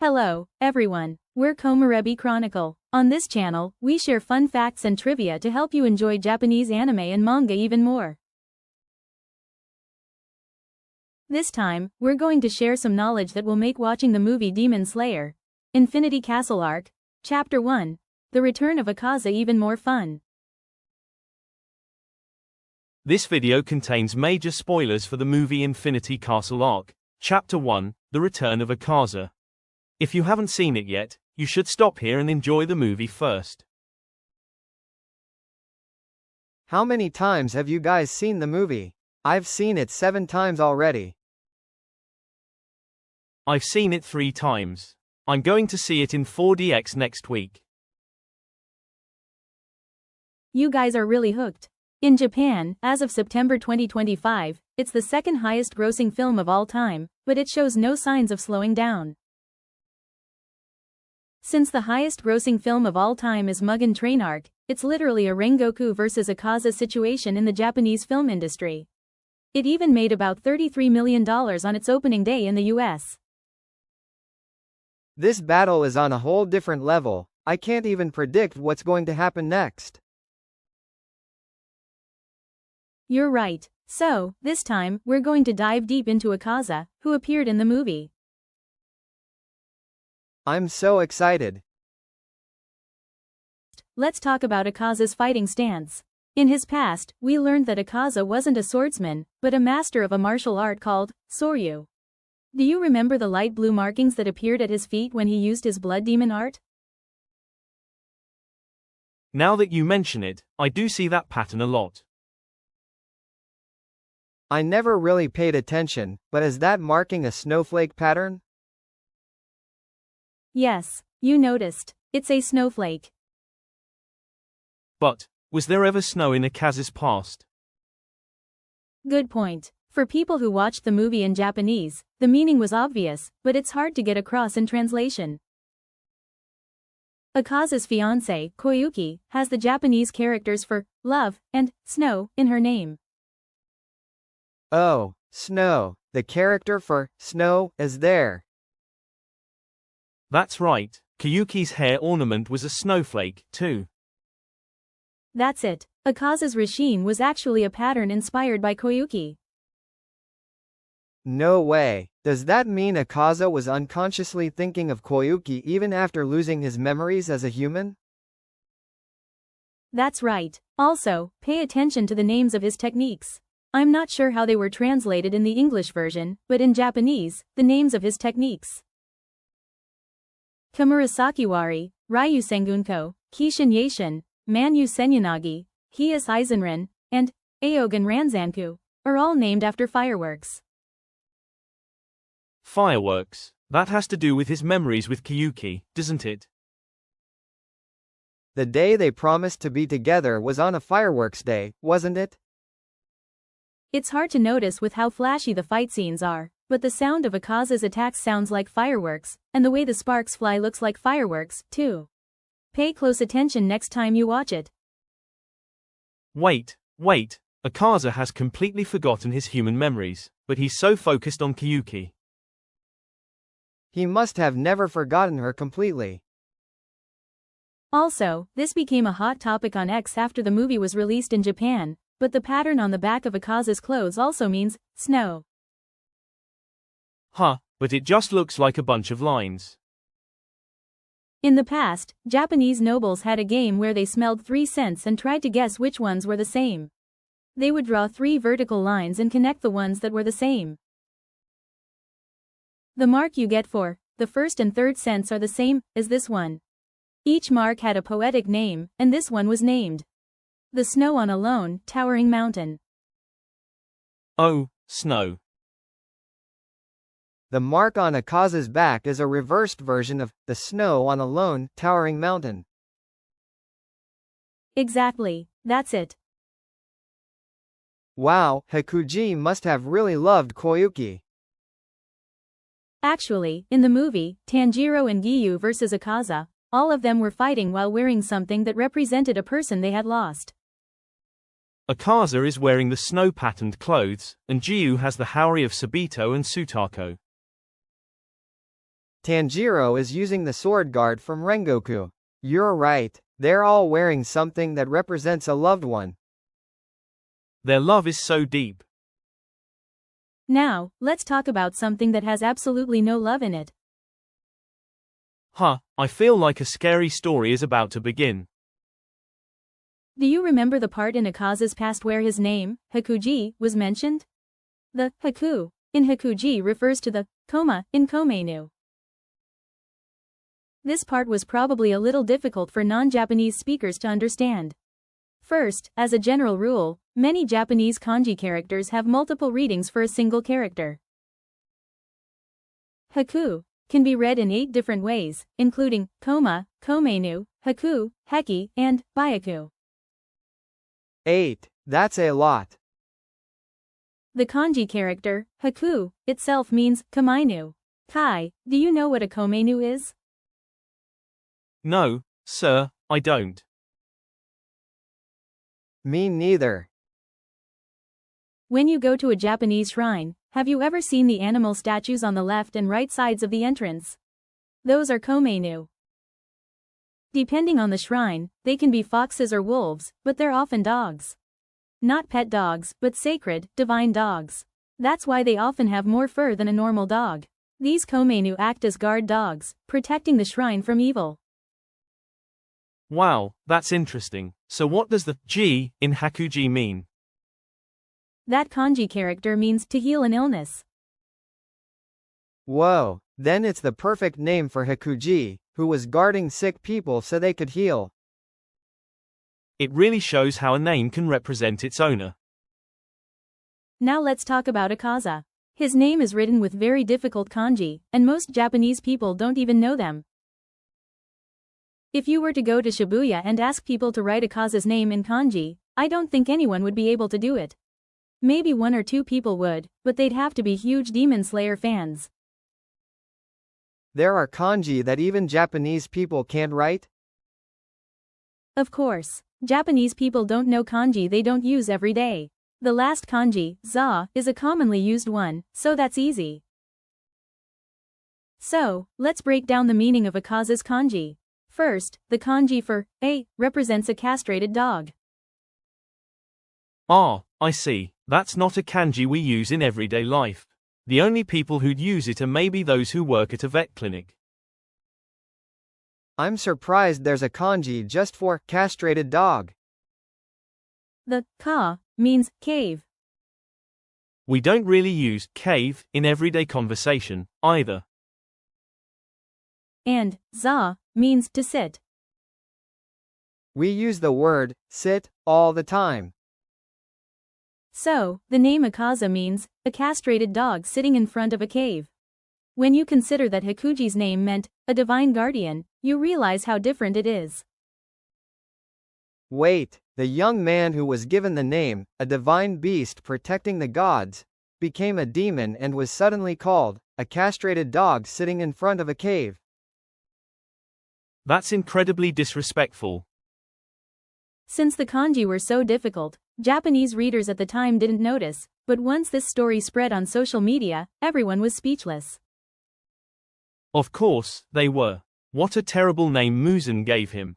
Hello, everyone. We're Komarebi Chronicle. On this channel, we share fun facts and trivia to help you enjoy Japanese anime and manga even more. This time, we're going to share some knowledge that will make watching the movie Demon Slayer, Infinity Castle Arc, Chapter 1, The Return of Akaza even more fun. This video contains major spoilers for the movie Infinity Castle Arc, Chapter 1, The Return of Akaza. If you haven't seen it yet, you should stop here and enjoy the movie first. How many times have you guys seen the movie? I've seen it 7 times already. I've seen it 3 times. I'm going to see it in 4DX next week. You guys are really hooked. In Japan, as of September 2025, it's the second highest grossing film of all time, but it shows no signs of slowing down. Since the highest grossing film of all time is Mugen Train Arc, it's literally a Rengoku vs. Akaza situation in the Japanese film industry. It even made about $33 million on its opening day in the US. This battle is on a whole different level. I can't even predict what's going to happen next. You're right. So, this time, we're going to dive deep into Akaza, who appeared in the movie. I'm so excited. Let's talk about Akaza's fighting stance. In his past, we learned that Akaza wasn't a swordsman, but a master of a martial art called Soryu. Do you remember the light blue markings that appeared at his feet when he used his blood demon art? Now that you mention it, I do see that pattern a lot. I never really paid attention, but is that marking a snowflake pattern? Yes, you noticed. It's a snowflake. But, was there ever snow in Akaza's past? Good point. For people who watched the movie in Japanese, the meaning was obvious, but it's hard to get across in translation. Akaza's fiancé, Koyuki, has the Japanese characters for love and snow in her name. Oh, snow. The character for snow is there. That's right, Koyuki's hair ornament was a snowflake, too. That's it. Akaza's regime was actually a pattern inspired by Koyuki. No way. Does that mean Akaza was unconsciously thinking of Koyuki even after losing his memories as a human? That's right. Also, pay attention to the names of his techniques. I'm not sure how they were translated in the English version, but in Japanese, the names of his techniques: Kamurasakiwari, Ryu Sengunko, Kishin Yaishin, Manyu Senyanagi, Hias Eisenren, and Aogan Ranzanku, are all named after fireworks. Fireworks. That has to do with his memories with Koyuki, doesn't it? The day they promised to be together was on a fireworks day, wasn't it? It's hard to notice with how flashy the fight scenes are, but the sound of Akaza's attacks sounds like fireworks, and the way the sparks fly looks like fireworks, too. Pay close attention next time you watch it. Wait. Akaza has completely forgotten his human memories, but he's so focused on Koyuki. He must have never forgotten her completely. Also, this became a hot topic on X after the movie was released in Japan, but the pattern on the back of Akaza's clothes also means snow. But it just looks like a bunch of lines. In the past, Japanese nobles had a game where they smelled 3 scents and tried to guess which ones were the same. They would draw 3 vertical lines and connect the ones that were the same. The mark you get for the first and third scents are the same as this one. Each mark had a poetic name, and this one was named The Snow on a Lone, Towering Mountain. Oh, snow. The mark on Akaza's back is a reversed version of the snow on a lone, towering mountain. Exactly, that's it. Wow, Hakuji must have really loved Koyuki. Actually, in the movie, Tanjiro and Giyu vs. Akaza, all of them were fighting while wearing something that represented a person they had lost. Akaza is wearing the snow-patterned clothes, and Giyu has the Haori of Sabito and Sutako. Tanjiro is using the sword guard from Rengoku. You're right, they're all wearing something that represents a loved one. Their love is so deep. Now, let's talk about something that has absolutely no love in it. I feel like a scary story is about to begin. Do you remember the part in Akaza's past where his name, Hakuji, was mentioned? The Haku in Hakuji refers to the koma in Komeinu. This part was probably a little difficult for non-Japanese speakers to understand. First, as a general rule, many Japanese kanji characters have multiple readings for a single character. Haku can be read in 8 different ways, including koma, komeinu, haku, heki, and byaku. 8. That's a lot. The kanji character, haku, itself means komainu. Kai, do you know what a komeinu is? No, sir, I don't. Me neither. When you go to a Japanese shrine, have you ever seen the animal statues on the left and right sides of the entrance? Those are komeinu. Depending on the shrine, they can be foxes or wolves, but they're often dogs. Not pet dogs, but sacred, divine dogs. That's why they often have more fur than a normal dog. These komeinu act as guard dogs, protecting the shrine from evil. Wow, that's interesting. So what does the ji in Hakuji mean? That kanji character means to heal an illness. Whoa, then it's the perfect name for Hakuji, who was guarding sick people so they could heal. It really shows how a name can represent its owner. Now let's talk about Akaza. His name is written with very difficult kanji, and most Japanese people don't even know them. If you were to go to Shibuya and ask people to write Akaza's name in kanji, I don't think anyone would be able to do it. Maybe 1 or 2 people would, but they'd have to be huge Demon Slayer fans. There are kanji that even Japanese people can't write? Of course, Japanese people don't know kanji they don't use every day. The last kanji, za, is a commonly used one, so that's easy. So, let's break down the meaning of Akaza's kanji. First, the kanji for a represents a castrated dog. Ah, I see. That's not a kanji we use in everyday life. The only people who'd use it are maybe those who work at a vet clinic. I'm surprised there's a kanji just for castrated dog. The ka means cave. We don't really use cave in everyday conversation, either. And za means to sit. We use the word sit all the time. So, the name Akaza means a castrated dog sitting in front of a cave. When you consider that Hakuji's name meant a divine guardian, you realize how different it is. Wait, the young man who was given the name, a divine beast protecting the gods, became a demon and was suddenly called a castrated dog sitting in front of a cave. That's incredibly disrespectful. Since the kanji were so difficult, Japanese readers at the time didn't notice, but once this story spread on social media, everyone was speechless. Of course, they were. What a terrible name Muzan gave him.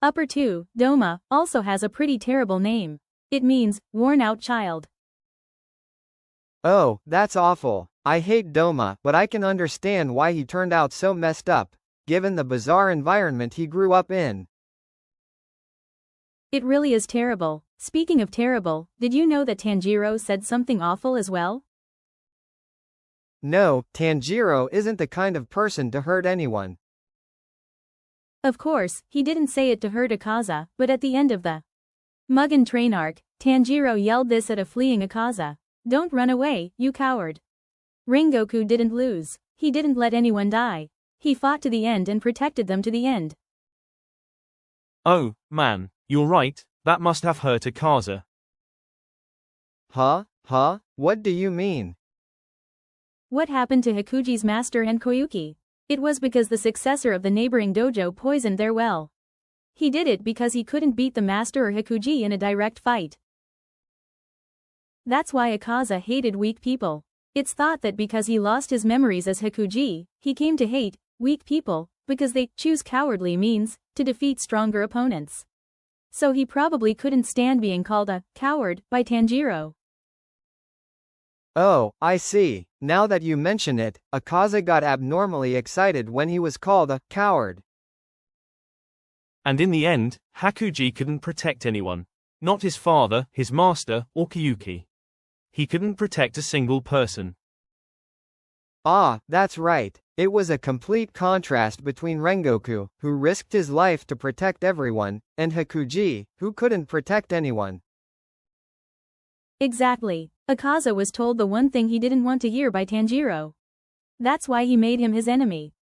Upper 2, Doma, also has a pretty terrible name. It means, worn-out child. Oh, that's awful. I hate Doma, but I can understand why he turned out so messed up, given the bizarre environment he grew up in. It really is terrible. Speaking of terrible, did you know that Tanjiro said something awful as well? No, Tanjiro isn't the kind of person to hurt anyone. Of course, he didn't say it to hurt Akaza, but at the end of the Mugen Train arc, Tanjiro yelled this at a fleeing Akaza. "Don't run away, you coward." Rengoku didn't lose. He didn't let anyone die. He fought to the end and protected them to the end. Oh, man, you're right, that must have hurt Akaza. Huh? What do you mean? What happened to Hakuji's master and Koyuki? It was because the successor of the neighboring dojo poisoned their well. He did it because he couldn't beat the master or Hakuji in a direct fight. That's why Akaza hated weak people. It's thought that because he lost his memories as Hakuji, he came to hate weak people, because they choose cowardly means to defeat stronger opponents. So he probably couldn't stand being called a coward by Tanjiro. Oh, I see. Now that you mention it, Akaza got abnormally excited when he was called a coward. And in the end, Hakuji couldn't protect anyone. Not his father, his master, or Kyuki. He couldn't protect a single person. Ah, that's right. It was a complete contrast between Rengoku, who risked his life to protect everyone, and Hakuji, who couldn't protect anyone. Exactly. Akaza was told the one thing he didn't want to hear by Tanjiro. That's why he made him his enemy.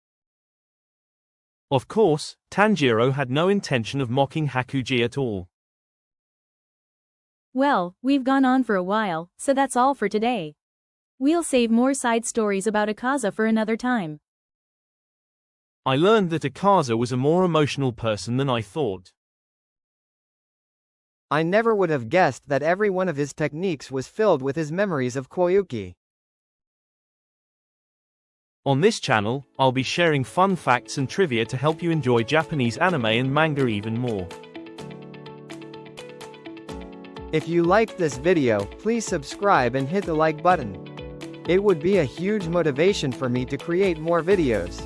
Of course, Tanjiro had no intention of mocking Hakuji at all. Well, we've gone on for a while, so that's all for today. We'll save more side stories about Akaza for another time. I learned that Akaza was a more emotional person than I thought. I never would have guessed that every one of his techniques was filled with his memories of Koyuki. On this channel, I'll be sharing fun facts and trivia to help you enjoy Japanese anime and manga even more. If you liked this video, please subscribe and hit the like button. It would be a huge motivation for me to create more videos.